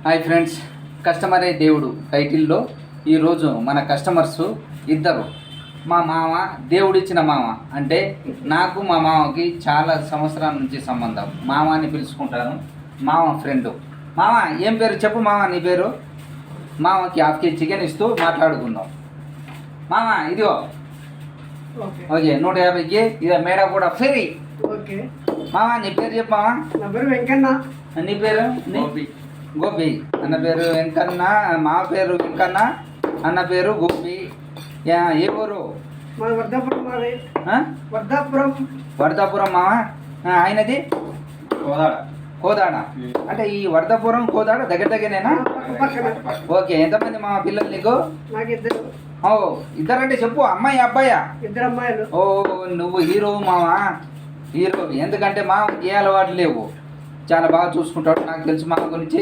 Hi friends, కస్టమరే దేవుడు టైటిల్లో ఈరోజు మన కస్టమర్స్ ఇద్దరు. మా మామ దేవుడిచ్చిన మామ, అంటే నాకు మా మామకి చాలా సంవత్సరాల నుంచి సంబంధం. మామ అని పిలుచుకుంటాను, మామ ఫ్రెండ్. మామ ఏం పేరు చెప్పు మామ, నీ పేరు? మామకి హాఫ్ కేజీ చికెన్ ఇస్తూ మాట్లాడుకుందాం. మామ ఇదిగో ఓకే 150కి ఇదో మేడ కూడా ఫ్రీ. ఓకే మామ నీ పేరు చెప్పు మామ. నా పేరు వెంకన్న. నీ పేరు? గోపి. అన్న పేరు వెంకన్న, మా పేరు వెంకన్న, అన్న పేరు గోపి. ఏ ఊరు? మన వర్ధాపురం. మాది వర్ధాపురం మామ. ఆయనది కోదాడ. అంటే ఈ వర్ధాపురం కోదాడ దగ్గర దగ్గరేనా? ఓకే. ఎంతమంది మా పిల్లలు నీకు? నాకు ఇద్దరు. ఓ ఇద్దరంటే చెప్పు, అమ్మాయి అబ్బాయా? ఇద్దరు అమ్మాయిలు. ఓ నువ్వు హీరో మావా, హీరో. ఎందుకంటే మామకి ఏ అలవాటు లేవు, చాలా బాగా చూసుకుంటాడు. నాకు తెలుసు మామ గురించి.